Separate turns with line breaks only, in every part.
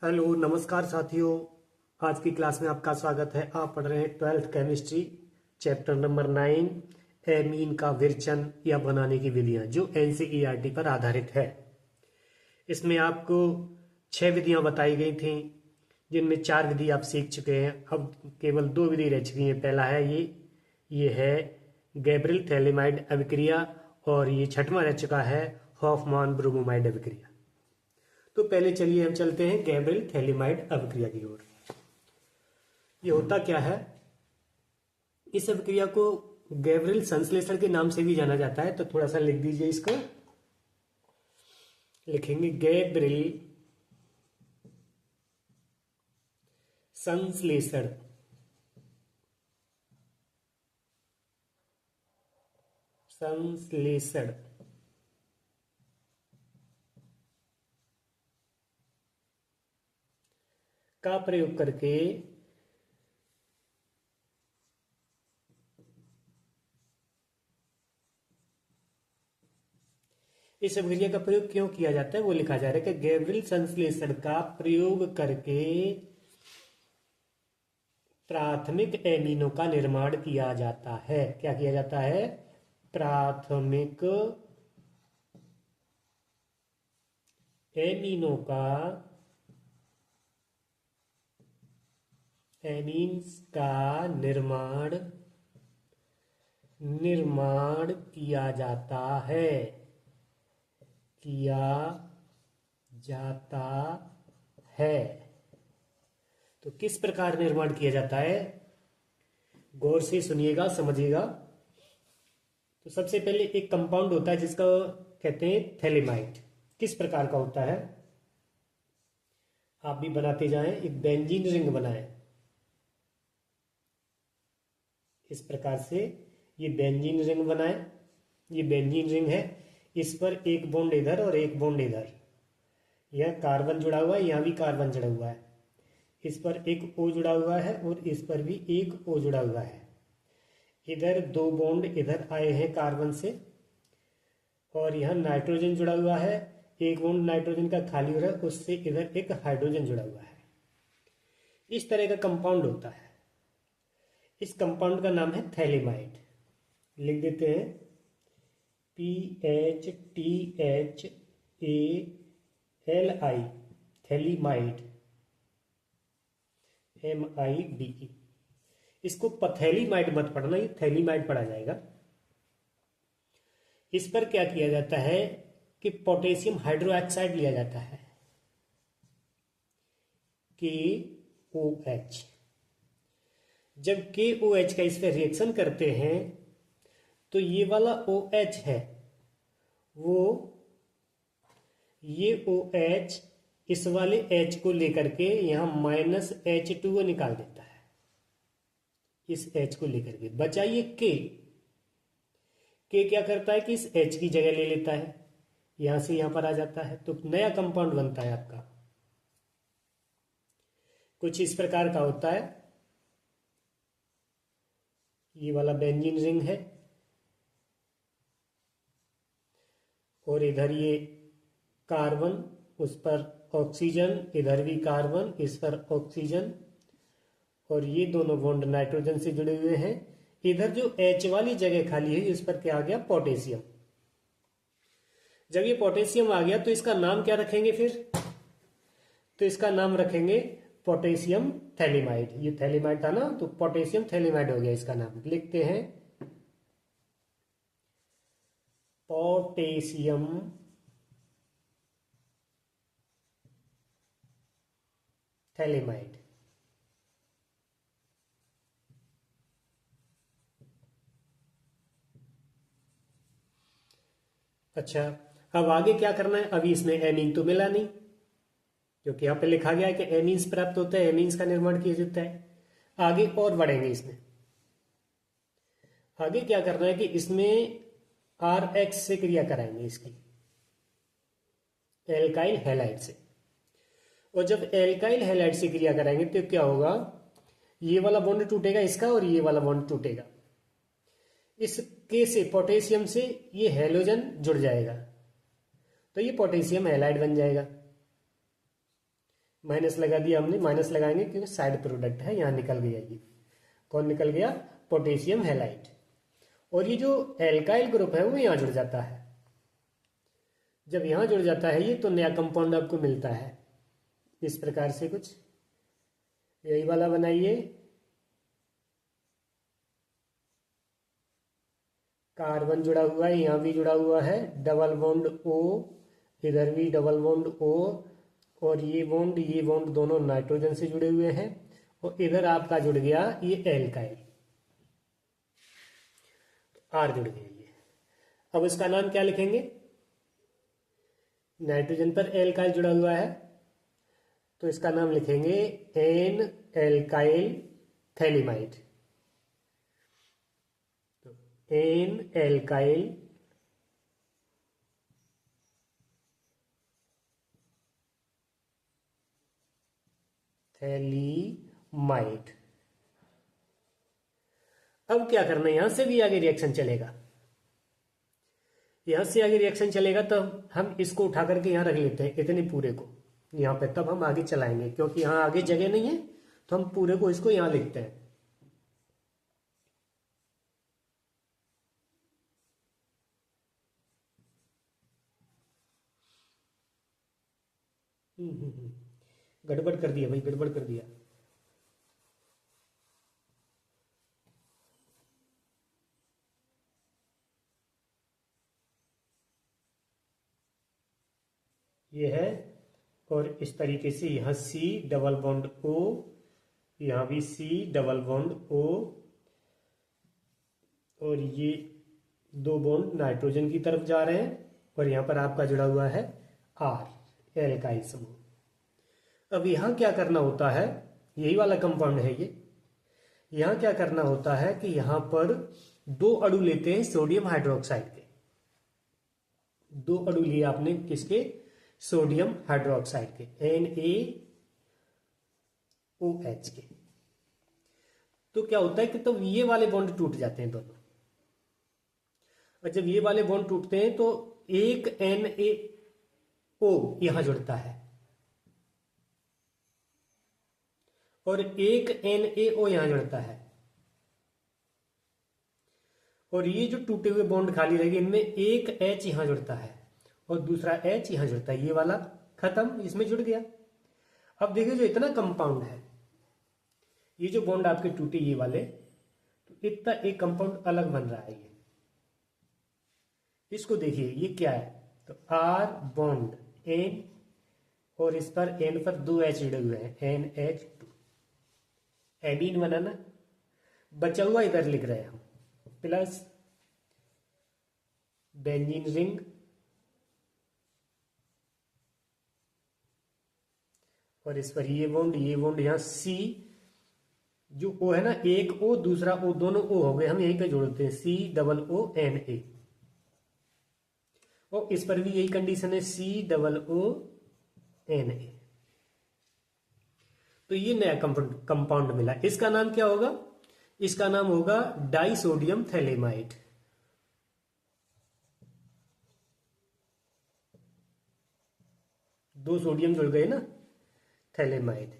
Hello नमस्कार साथियों। आज की क्लास में आपका स्वागत है। आप पढ़ रहे हैं 12th chemistry chapter number 9 amine का विरचन या बनाने की विधियां, जो एनसीईआरटी पर आधारित है। इसमें आपको 6 विधियां बताई गई थी, जिनमें 4 विधि आप सीख चुके हैं। अब केवल 2 विधि रह चुकी हैं। पहला है ये है गैब्रियल थैलेमाइड अभिक्रिया, और ये छठवां रह चुका है हॉफमान ब्रोमोमाइड अभिक्रिया। तो पहले चलिए हम चलते हैं गैब्रियल थैलेमाइड अभिक्रिया की ओर। ये होता क्या है? इस अभिक्रिया को गैब्रियल संश्लेषण के नाम से भी जाना जाता है। तो थोड़ा सा लिख दीजिए इसको। लिखेंगे गैब्रियल संश्लेषण। संश्लेषण का प्रयोग करके इस अभिक्रिया का प्रयोग क्यों किया जाता है वो लिखा जा रहा है कि गैब्रियल संश्लेषण का प्रयोग करके प्राथमिक एमीनों का निर्माण किया जाता है। क्या किया जाता है? प्राथमिक एमीनों का एमीन्स का निर्माण किया जाता है। किया जाता है। तो किस प्रकार निर्माण किया जाता है? गौर से सुनिएगा, समझिएगा। तो सबसे पहले एक कंपाउंड होता है जिसका कहते हैं थैलेमाइड। किस प्रकार का होता है? आप भी बनाते जाएं। एक बेंजीन रिंग बनाएं इस प्रकार से। ये बेंजीन रिंग बनाएं। ये बेंजीन रिंग है। इस पर एक बॉन्ड इधर और एक बॉन्ड इधर। यह कार्बन जुड़ा हुआ है, यहां भी कार्बन जुड़ा हुआ है। इस पर एक O जुड़ा हुआ है और इस पर भी एक O जुड़ा हुआ है। इधर 2 बॉन्ड इधर आए हैं कार्बन से, और यहां नाइट्रोजन जुड़ा हुआ है। एक बॉन्ड नाइट्रोजन का खाली हो रहा है, उससे इधर एक हाइड्रोजन जुड़ा हुआ है। इस तरह का कंपाउंड होता है। इस कंपाउंड का नाम है थैलेमाइड। लिख देते हैं PHTHALI, थैलीमाइड, MIDE। इसको पथैलीमाइड मत पढ़ना, ये थैलीमाइड पढ़ा जाएगा। इस पर क्या किया जाता है कि पोटेशियम हाइड्रोक्साइड लिया जाता है, KOH। जब KOH का इस पर रिएक्शन करते हैं तो ये वाला OH है, वो ये OH इस वाले H को लेकर के यहां -H2O निकाल देता है। इस H को लेकर के बचा ये K क्या करता है कि इस H की जगह ले लेता है, यहां से यहां पर आ जाता है। तो नया कंपाउंड बनता है आपका। कुछ इस प्रकार का होता है। ये वाला बेंजीन रिंग है, और इधर ये कार्बन, उस पर ऑक्सीजन, इधर भी कार्बन, इस पर ऑक्सीजन, और ये दोनों बॉन्ड नाइट्रोजन से जुड़े हुए हैं। इधर जो H वाली जगह खाली है इस पर क्या आ गया? पोटेशियम। जब ये पोटेशियम आ गया तो इसका नाम क्या रखेंगे फिर? तो इसका नाम रखेंगे पोटेशियम थैलेमाइड। ये थैलेमाइड था ना, तो पोटेशियम थैलेमाइड हो गया इसका नाम। लिखते हैं पोटेशियम थैलेमाइड। अच्छा, अब आगे क्या करना है? अभी इसमें एमीन तो मिला नहीं, क्योंकि यहां पे लिखा गया है कि एमीन्स प्राप्त होता है, एमीन्स का निर्माण किया जाता है। आगे और बढ़ेंगे इसमें। आगे क्या करना है कि इसमें RH से क्रिया कराएंगे, इसकी एल्काइल हैलाइड से। और जब एल्काइल हैलाइड से क्रिया कराएंगे तो क्या होगा? ये वाला बॉन्ड टूटेगा इसका, और ये वाला बॉन्ड टूटेगा। इस K से, पोटेशियम से, ये हेलोजन जुड़ जाएगा, तो ये पोटेशियम हैलाइड बन जाएगा। माइनस लगा दिया हमने, माइनस लगाएंगे क्योंकि साइड प्रोडक्ट है, यहाँ निकल गया। ये कौन निकल गया? Potassium halide. और ये जो एल्काइल ग्रुप है वो यहाँ जुड़ जाता है। जब यहाँ जुड़ जाता है ये, तो नया कंपाउंड आपको मिलता है इस प्रकार से कुछ। यही वाला बनाइए, कार्बन जुड़ा हुआ है, यहाँ भी जुड़ा हुआ है, डबल बॉन्ड O, इधर भी डबल बॉन्ड O, और ये बॉन्ड दोनों नाइट्रोजन से जुड़े हुए हैं। और इधर आपका जुड़ गया ये एल्काइल, R जुड़ गया ये। अब इसका नाम क्या लिखेंगे? नाइट्रोजन पर एल्काइल जुड़ा हुआ है तो इसका नाम लिखेंगे एन एल्काइल थैलिमाइड। तो एन एल्काइल थैलिमाइड। अब क्या करना है, यहां से भी आगे रिएक्शन चलेगा। यहां से आगे रिएक्शन चलेगा तब हम इसको उठा करके यहां रख लेते हैं, इतने पूरे को यहां पे, तब हम आगे चलाएंगे क्योंकि यहां आगे जगह नहीं है तो हम पूरे को इसको यहां लिखते हैं। गड़बड़ कर दिया भाई, गड़बड़ कर दिया। ये है, और इस तरीके से यहाँ C डबल बॉन्ड O, यहाँ भी C डबल बॉन्ड O, और ये दो बॉन्ड नाइट्रोजन की तरफ जा रहे हैं, और यहाँ पर आपका जुड़ा हुआ है R एल्काइल समूह। अब यहाँ क्या करना होता है, यही वाला कंपाउंड है ये। यहाँ क्या करना होता है कि यहाँ पर दो अणु लेते हैं सोडियम हाइड्रोक्साइड के। दो अणु लिए आपने किसके? सोडियम हाइड्रोक्साइड के, NaOH के। तो क्या होता है कि तो ये वाले बॉन्ड टूट जाते हैं दोनों, और जब ये वाले बॉन्ड टूटते हैं तो एक NaO यहां जुड़ता है और एक NaO यहां जुड़ता है, और ये जो टूटे हुए बॉन्ड खाली रहेंगे इनमें एक H यहां जुड़ता है और दूसरा H यहां जुड़ता है। ये वाला खत्म, इसमें जुड़ गया। अब देखिए जो इतना कंपाउंड है, ये जो बॉन्ड आपके टूटे ये वाले, तो इतना एक कंपाउंड अलग बन रहा है ये। इसको देखिए ये क्या है, तो R बॉन्ड N, और इस पर N पर दो H जुड़े हुए हैं, NH2, एमीन बनाना। बचा हुआ इधर लिख रहे हैं हम, प्लस बेंजीन रिंग, और इस पर ये बॉन्ड यहाँ C, जो O है ना, एक O दूसरा O, दोनों O हो गए, हम यहीं पे जोड़ते हैं C डबल O Na, और इस पर भी यही कंडीशन है C डबल O Na। तो ये नया कंपाउंड मिला, इसका नाम क्या होगा? इसका नाम होगा डाइसोडियम थैलेमाइड। दो सोडियम जुड़ गए ना, थैलेमाइड।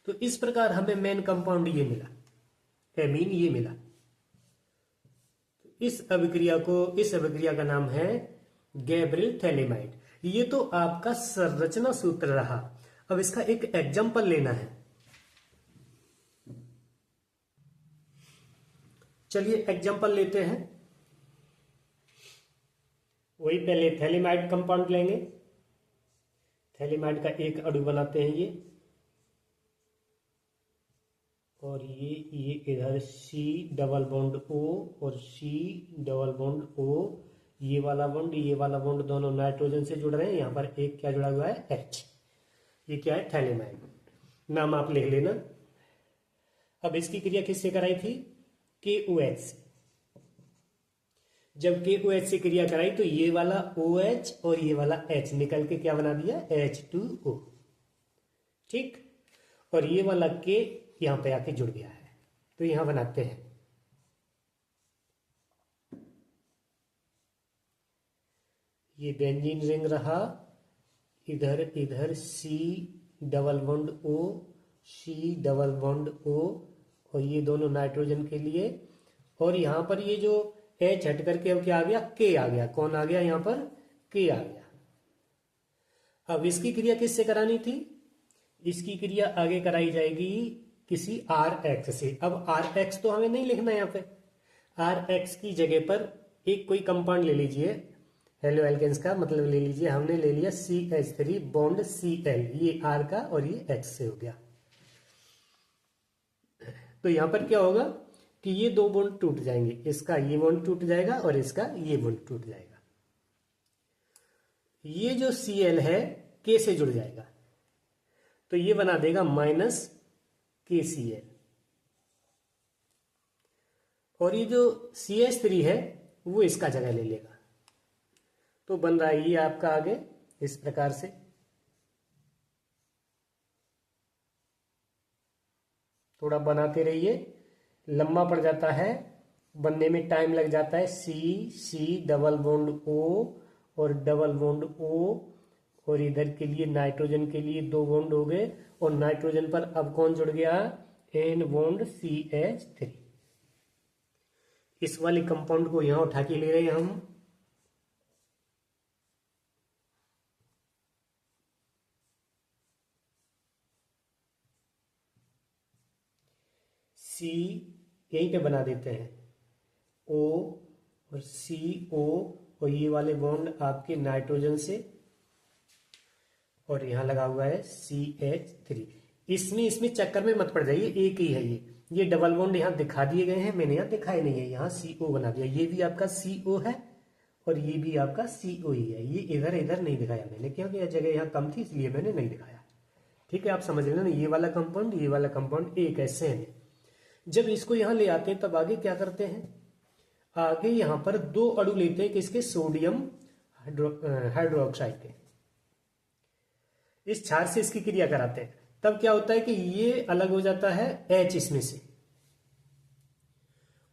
तो इस प्रकार हमें मेन कंपाउंड ये मिला, एमीन ये मिला। इस अभिक्रिया का नाम है गैब्रियल थैलेमाइड। ये तो आपका संरचना सूत्र रहा। अब इसका एक एग्जांपल लेना है। चलिए एग्जांपल लेते हैं। वही पहले थैलेमाइड कंपाउंड लेंगे, थैलेमाइड का एक अणु बनाते हैं ये, और ये इधर C डबल बॉन्ड O और C डबल बॉन्ड O, ये वाला बॉन्ड दोनों नाइट्रोजन से जुड़ रहे हैं। यहाँ पर एक क्या जुड़ा हुआ है, H। ये क्या है, थैलेमाइड। नाम आप लिख लेना। अब इसकी क्रिया किससे कराई थी? KOH से। जब KOH से क्रिया कराई तो ये वाला OH और ये वाला H निकल के क्या बना दिया, H2O। ठीक, और ये वाला K यहां पे आके जुड़ गया है, तो यहां बनाते हैं। ये बेंजीन रिंग रहा, इधर इधर C double bond O, C double bond O, और ये दोनों नाइट्रोजन के लिए। और यहाँ पर ये जो H हट करके अब क्या आ गया, K आ गया। कौन आ गया यहाँ पर, K आ गया। अब इसकी क्रिया किससे करानी थी, इसकी क्रिया आगे कराई जाएगी किसी RX से। अब RX तो हमें नहीं लिखना यहाँ पे, RX की जगह पर एक कोई कंपाउंड ले लीजिए, हेलो एल्केन्स का मतलब ले लीजिए, हमने ले लिया CH3 बॉन्ड Cl, ये R का और ये X से हो गया। तो यहां पर क्या होगा कि ये दो बॉन्ड टूट जाएंगे, इसका ये बॉन्ड टूट जाएगा और इसका ये बॉन्ड टूट जाएगा। ये जो Cl है K से जुड़ जाएगा, तो ये बना देगा -KCl, और ये जो CH3 है वो इसका जगह ले लेगा। तो बन रहा है ये आपका आगे इस प्रकार से। थोड़ा बनाते रहिए, लंबा पड़ जाता है, बनने में टाइम लग जाता है। C डबल बॉन्ड O और डबल बॉन्ड O, और इधर के लिए नाइट्रोजन के लिए दो बॉन्ड हो गए, और नाइट्रोजन पर अब कौन जुड़ गया, N बॉन्ड CH3। इस वाली कंपाउंड को यहां उठा के ले रहे हैं हम। C यहीं पे बना देते हैं, O और CO, और ये वाले बॉन्ड आपके नाइट्रोजन से, और यहां लगा हुआ है CH3। इसमें चक्कर में मत पड़ जाइए, एक ही है ये डबल बॉन्ड यहाँ दिखा दिए गए हैं, मैंने यहाँ दिखाए नहीं है, यहाँ CO बना दिया। ये भी आपका CO है और ये भी आपका CO ही है, ये इधर इधर नहीं दिखाया मैंने, क्योंकि यह जगह यहाँ कम थी इसलिए मैंने नहीं दिखाया। ठीक है, आप समझ लेना, ये वाला कंपाउंड एक ऐसे है। जब इसको यहां ले आते हैं तब आगे क्या करते हैं, आगे यहां पर दो अणु लेते हैं किसके, सोडियम हाइड्रोक्साइड के। इस क्षार से इसकी क्रिया कराते हैं, तब क्या होता है कि ये अलग हो जाता है H इसमें से,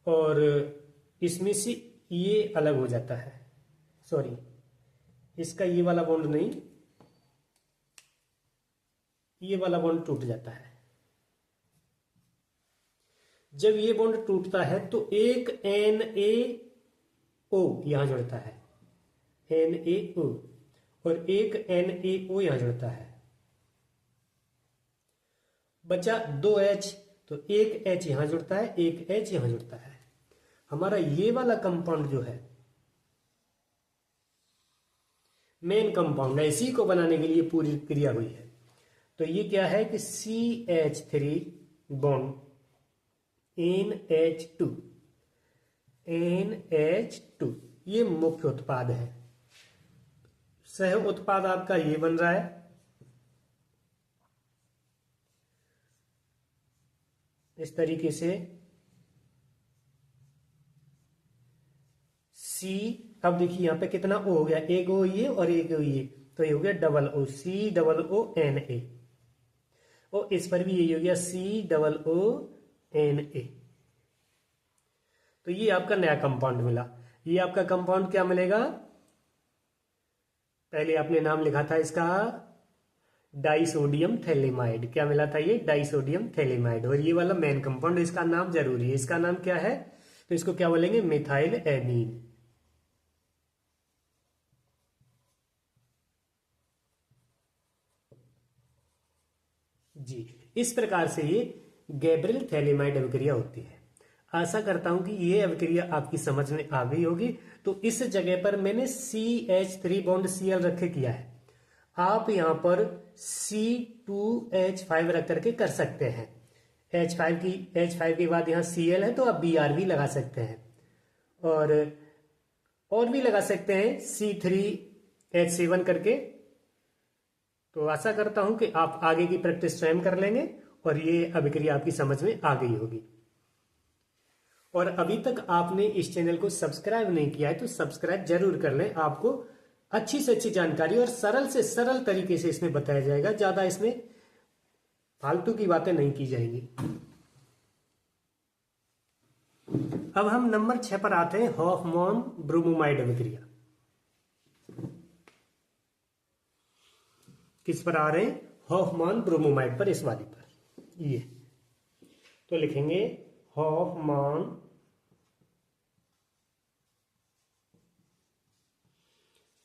और इसमें से ये अलग हो जाता है, सॉरी इसका ये वाला बॉन्ड नहीं, ये वाला बॉन्ड टूट जाता है। जब ये बॉन्ड टूटता है तो एक NaO यहां जुड़ता है, NaO, और एक NaO यहां जुड़ता है, बचा 2H, तो एक H यहां जुड़ता है, एक H यहां जुड़ता है। हमारा ये वाला कंपाउंड जो है मेन कंपाउंड है, इसी को बनाने के लिए पूरी क्रिया हुई है। तो ये क्या है कि CH3 बॉन्ड NH2, ये मुख्य उत्पाद है। सह उत्पाद आपका ये बन रहा है, इस तरीके से C। अब देखिए यहां पे कितना O हो गया, एक O ये और एक O ये, तो ये हो गया double O, C double O Na, और इस पर भी यही हो गया C डबल O Na। तो ये आपका नया कंपाउंड मिला। ये आपका कंपाउंड क्या मिलेगा, पहले आपने नाम लिखा था इसका डाइसोडियम थैलेमाइड, क्या मिला था ये, डाइसोडियम थैलेमाइड। और ये वाला मेन कंपाउंड, इसका नाम जरूरी है, इसका नाम क्या है, तो इसको क्या बोलेंगे, मिथाइल एमीन। जी, इस प्रकार से ये गैब्रियल थैलेमाइड अभिक्रिया होती है। आशा करता हूं कि ये अभिक्रिया आपकी समझ में आ गई होगी। तो इस जगह पर मैंने CH3 बॉन्ड Cl रखे किया है, आप यहां पर C2H5 रख करके कर सकते हैं। H5 के बाद यहां Cl है तो आप Br भी लगा सकते हैं, और भी लगा सकते हैं C3H7 करके। तो आशा करता हूं कि आप आगे की प्रैक्टिस स्वयं कर लेंगे और ये अभिक्रिया आपकी समझ में आ गई होगी। और अभी तक आपने इस चैनल को सब्सक्राइब नहीं किया है तो सब्सक्राइब जरूर कर लें, आपको अच्छी से अच्छी जानकारी और सरल से सरल तरीके से इसमें बताया जाएगा, ज्यादा इसमें फालतू की बातें नहीं की जाएंगी। अब हम नंबर 6 पर आते हैं, हॉफमैन ब्रोमोमाइड अभिक्रिया। किस पर आ रहे हैं? हॉफमान ब्रोमोमाइड पर, इस वाली पर। ये तो लिखेंगे हॉफमान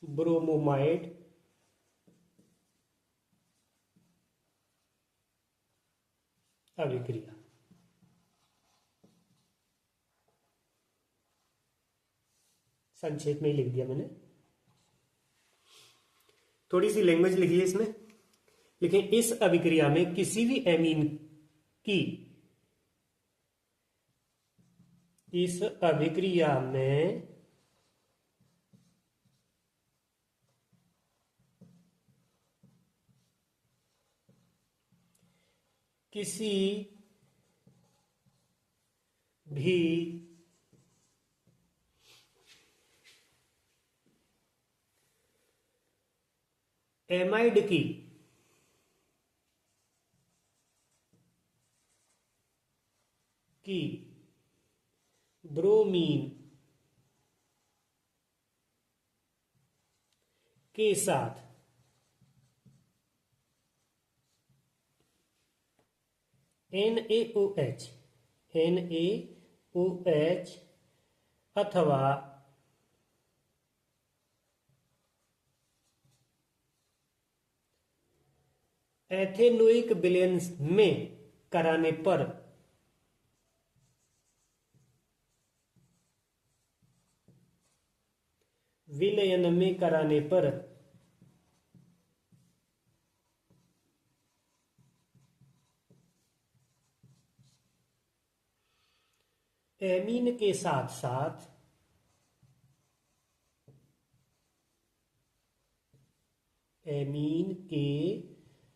ब्रोमोमाइड अभिक्रिया। संक्षेप में ही लिख दिया मैंने, थोड़ी सी लैंग्वेज लिखी है इसमें। लेकिन इस अभिक्रिया में किसी भी एमीन की, इस अभिक्रिया में किसी भी एमाइड की ब्रोमीन के साथ NaOH अथवा एथेनोइक विलयन में कराने पर एमीन के साथ साथ एमीन के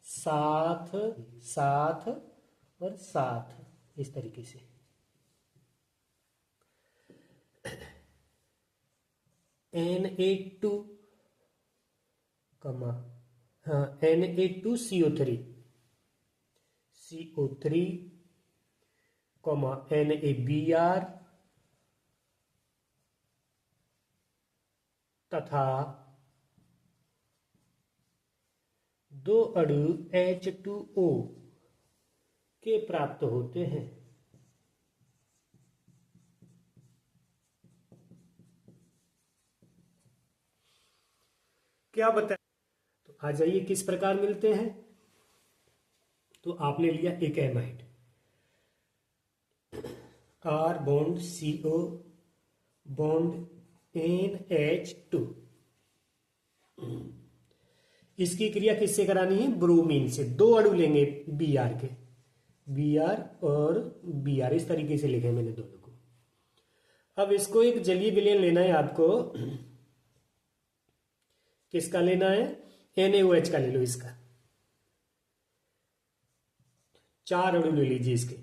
साथ साथ और साथ, इस तरीके से Na2 कमा Na2CO3 कमा NaBr तथा दो अणु H2O के प्राप्त होते हैं। क्या बताएं? तो आ जाइए किस प्रकार मिलते हैं। तो आपने लिया एक amide, R bond CO bond NH2, इसकी क्रिया किससे करानी है? ब्रोमीन से। दो अणु लेंगे Br के, Br और Br, इस तरीके से लिखे मैंने दोनों को। अब इसको एक जलीय विलयन लेना है आपको। किसका लेना है? NaOH का ले लो। इसका 4 अणु ले लीजिए इसके,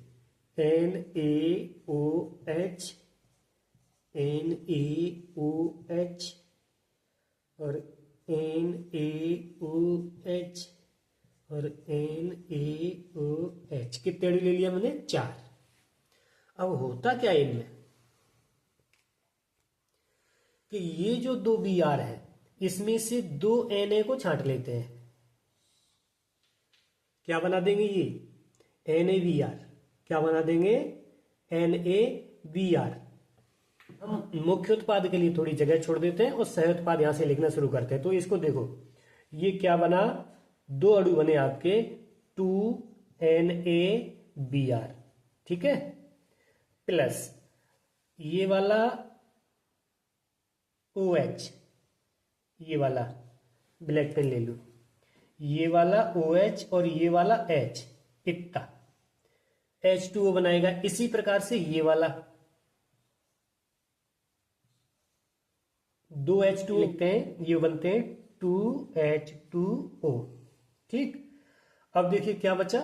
NaOH NaOH और NaOH और NaOH। कितने अणु ले लिया मैंने? 4। अब होता क्या है इनमें कि ये जो दो Br है इसमें से दो Na को छांट लेते हैं। क्या बना देंगे? ये NaBr। क्या बना देंगे? NaBr। हम मुख्य उत्पाद के लिए थोड़ी जगह छोड़ देते हैं और सह उत्पाद यहां से लिखना शुरू करते हैं। तो इसको देखो, ये क्या बना? दो अणु बने आपके 2NaBr, ठीक है, प्लस ये वाला OH, ये वाला ब्लैक पेन ले लो, ये वाला OH और ये वाला H, इतना H2O बनाएगा। इसी प्रकार से ये वाला 2H2 लिखते हैं, ये बनते हैं 2H2O, ठीक। अब देखिए क्या बचा,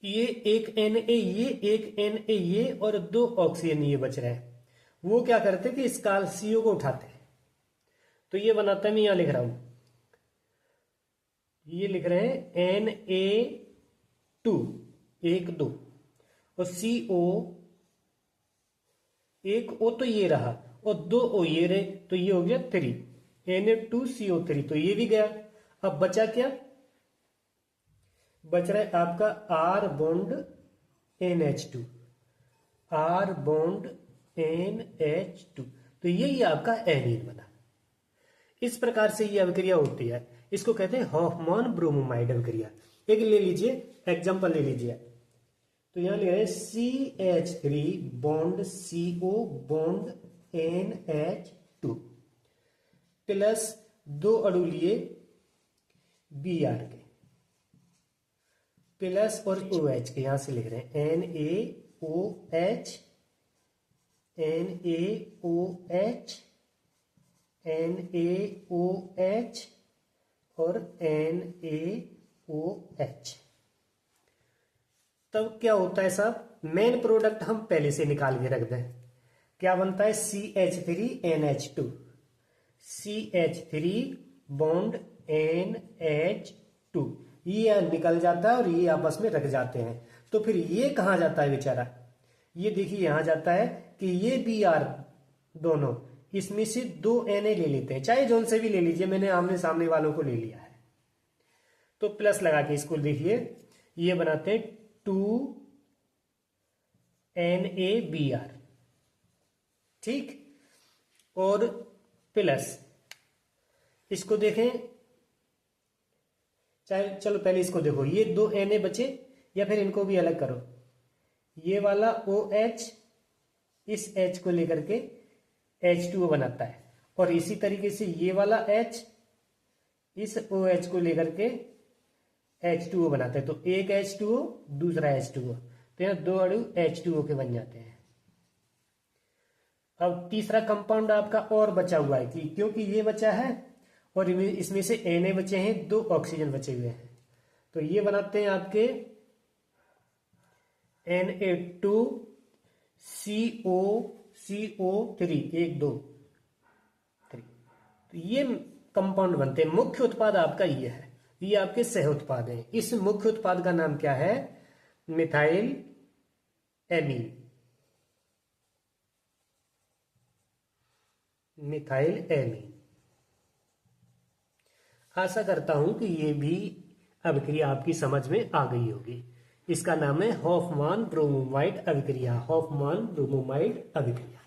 ये एक Na, ये एक Na, ये और दो ऑक्सीजन ये बच रहे हैं। वो क्या करते हैं कि इस CO को उठाते हैं। तो ये बनाता है, मैं यहां लिख रहा हूं, ये लिख रहे हैं Na2 1 2 और CO 1 O तो ये रहा और 2 O ये रहे, तो ये हो गया 3, Na2CO3, तो ये भी गया। अब बचा क्या, बच रहा है आपका R bond NH2, R bond NH2, तो यही आपका एमीन बना। इस प्रकार से ये अभिक्रिया होती है, इसको कहते हैं हॉफमैन ब्रोमोमाइड अभिक्रिया। एक ले लीजिए एग्जांपल ले लीजिए, तो यहां ले रहे CH3 bond CO bond NH2 plus 2 अणु लिए Br के प्लस और OH के, यहां से लिख रहे हैं NaOH NaOH NaOH और NaOH। तब क्या होता है साहब, मेन प्रोडक्ट हम पहले से निकाल के रख दें, क्या बनता है CH3NH2, CH3 बॉन्ड NH2, ये निकल जाता है और ये आपस में रख जाते हैं। तो फिर ये कहाँ जाता है बेचारा, ये देखिए यहां जाता है कि ये Br दोनों इसमें से 2 Na ले लेते हैं, चाहे जोन से भी ले लीजिए, मैंने आमने सामने वालों को ले लिया है। तो प्लस लगा के इसको देखिए, ये बनाते हैं 2 NaBr, ठीक, और प्लस इसको देखें, चाहे चलो पहले इसको देखो, ये 2 Na बचे, या फिर इनको भी अलग करो, ये वाला OH इस H को लेकर के H2O बनाता है, और इसी तरीके से ये वाला H इस OH को लेकर के H2O बनाता है। तो एक H2O दूसरा H2O, तो यहाँ 2 अणु H2O के बन जाते हैं। अब तीसरा कंपाउंड आपका और बचा हुआ है, कि क्योंकि ये बचा है और इसमें से Na बचे हैं, 2 ऑक्सीजन बचे हुए हैं, तो ये बनाते हैं आपके Na2CO3, 1 2 3, तो ये कंपाउंड बनते हैं। मुख्य उत्पाद आपका ये है, ये आपके सह उत्पाद हैं। इस मुख्य उत्पाद का नाम क्या है, मिथाइल एमीन, मिथाइल एमीन। आशा करता हूं कि ये भी अभिक्रिया आपकी समझ में आ गई होगी। इसका नाम है हॉफमैन ब्रोमोमाइड अभिक्रिया, हॉफमैन ब्रोमोमाइड अभिक्रिया।